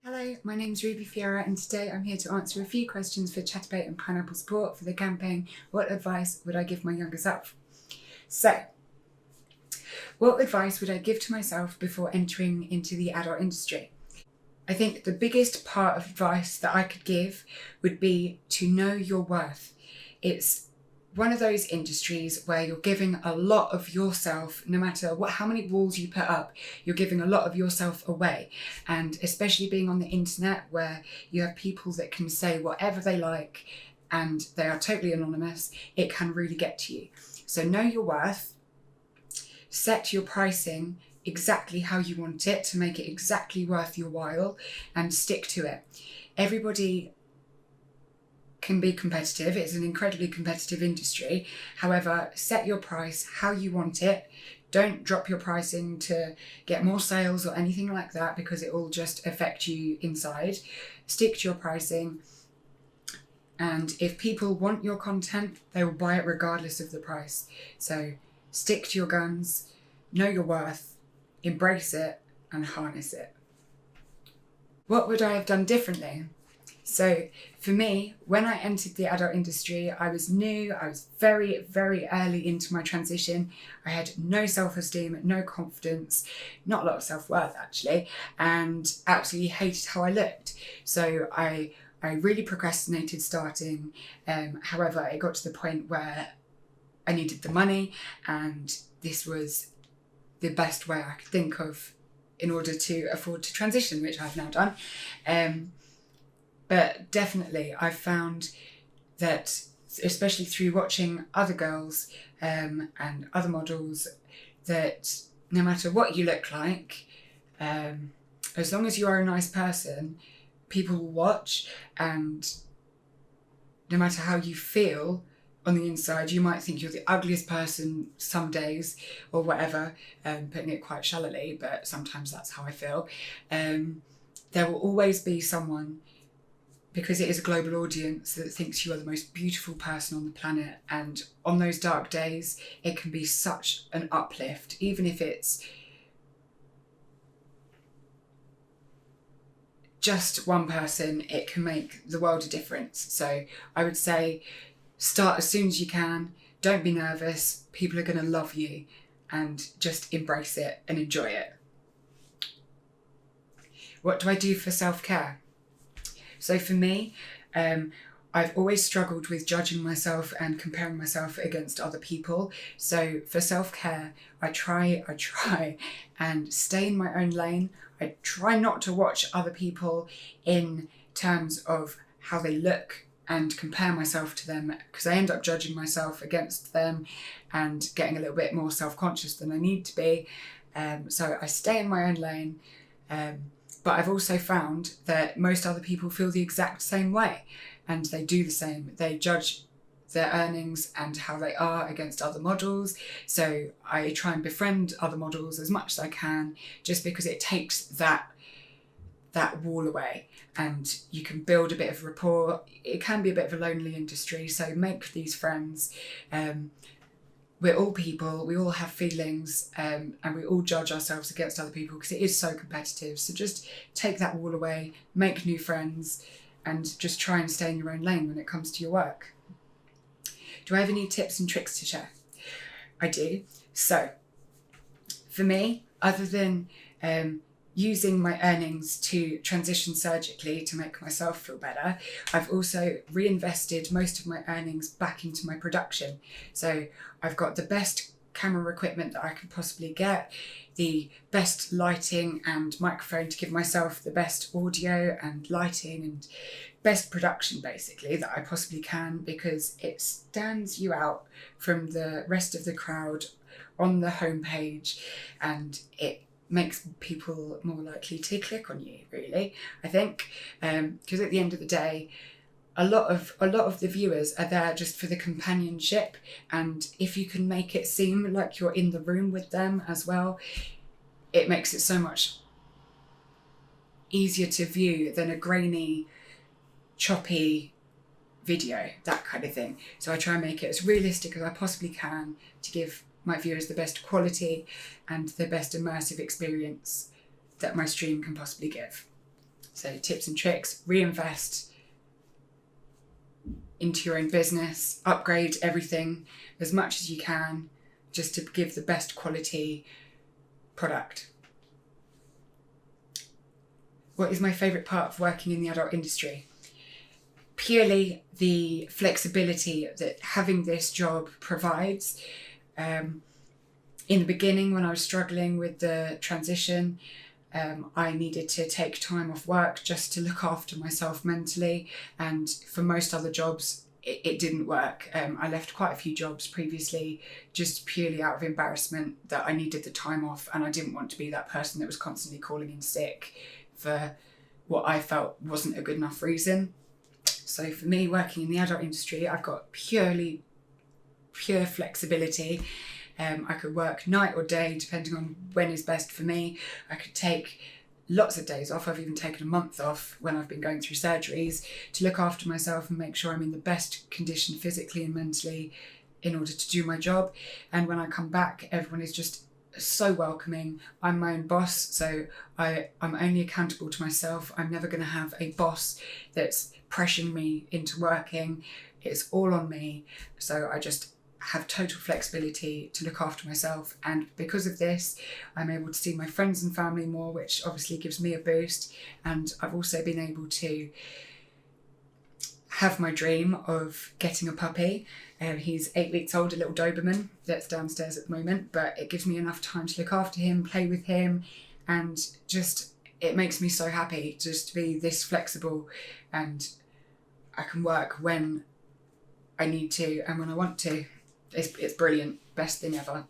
Hello, my name's Ruby Fiera and today I'm here to answer a few questions for Chatterbait and Pineapple Sport for the campaign What Advice Would I Give My Younger Self? So, what advice would I give to myself before entering into the adult industry? I think the biggest part of advice that I could give would be to know your worth. It's one of those industries where you're giving a lot of yourself, no matter how many walls you put up, you're giving a lot of yourself away. And especially being on the internet where you have people that can say whatever they like and they are totally anonymous, it can really get to you. So know your worth, set your pricing exactly how you want it to make it exactly worth your while, and stick to it. Everybody can be competitive. It's an incredibly competitive industry. However, set your price how you want it. Don't drop your pricing to get more sales or anything like that, because it will just affect you inside. Stick to your pricing. And if people want your content, they will buy it regardless of the price. So stick to your guns, know your worth, embrace it, and harness it. What would I have done differently? So for me, when I entered the adult industry, I was new. I was very, very early into my transition. I had no self-esteem, no confidence, not a lot of self-worth actually, and absolutely hated how I looked. So I really procrastinated starting. However, it got to the point where I needed the money, and this was the best way I could think of in order to afford to transition, which I've now done. But definitely I've found that, especially through watching other girls and other models, that no matter what you look like, as long as you are a nice person, people will watch. And no matter how you feel on the inside, you might think you're the ugliest person some days or whatever, putting it quite shallowly, but sometimes that's how I feel. There will always be someone, because it is a global audience, that thinks you are the most beautiful person on the planet. And on those dark days, it can be such an uplift. Even if it's just one person, it can make the world a difference. So I would say start as soon as you can. Don't be nervous. People are going to love you, and just embrace it and enjoy it. What do I do for self-care? So for me, I've always struggled with judging myself and comparing myself against other people. So for self-care, I try and stay in my own lane. I try not to watch other people in terms of how they look and compare myself to them, because I end up judging myself against them and getting a little bit more self-conscious than I need to be. So I stay in my own lane. But I've also found that most other people feel the exact same way, and they do the same. They judge their earnings and how they are against other models. So I try and befriend other models as much as I can, just because it takes that wall away and you can build a bit of rapport. It can be a bit of a lonely industry, so make these friends. We're all people, we all have feelings, and we all judge ourselves against other people because it is so competitive. So just take that wall away, make new friends, and just try and stay in your own lane when it comes to your work. Do I have any tips and tricks to share? I do. So for me, other than using my earnings to transition surgically to make myself feel better, I've also reinvested most of my earnings back into my production. So I've got the best camera equipment that I could possibly get, the best lighting and microphone to give myself the best audio and lighting and best production basically that I possibly can, because it stands you out from the rest of the crowd on the homepage, and it makes people more likely to click on you, really, I think, because at the end of the day, a lot of the viewers are there just for the companionship, and if you can make it seem like you're in the room with them as well, it makes it so much easier to view than a grainy, choppy video, that kind of thing. So I try and make it as realistic as I possibly can to give my viewers the best quality and the best immersive experience that my stream can possibly give. So tips and tricks: reinvest into your own business, upgrade everything as much as you can, just to give the best quality product. What is my favourite part of working in the adult industry? Purely the flexibility that having this job provides. In the beginning, when I was struggling with the transition, I needed to take time off work just to look after myself mentally, and for most other jobs it didn't work. I left quite a few jobs previously just purely out of embarrassment that I needed the time off, and I didn't want to be that person that was constantly calling in sick for what I felt wasn't a good enough reason. So for me, working in the adult industry, I've got pure flexibility. I could work night or day depending on when is best for me. I could take lots of days off. I've even taken a month off when I've been going through surgeries to look after myself and make sure I'm in the best condition physically and mentally in order to do my job. And when I come back, everyone is just so welcoming. I'm my own boss, so I'm only accountable to myself. I'm never going to have a boss that's pressuring me into working. It's all on me. So I just have total flexibility to look after myself, and because of this I'm able to see my friends and family more, which obviously gives me a boost. And I've also been able to have my dream of getting a puppy. He's 8 weeks old, a little Doberman that's downstairs at the moment, but it gives me enough time to look after him, play with him, and just it makes me so happy just to be this flexible, and I can work when I need to and when I want to. It's brilliant. Best thing ever.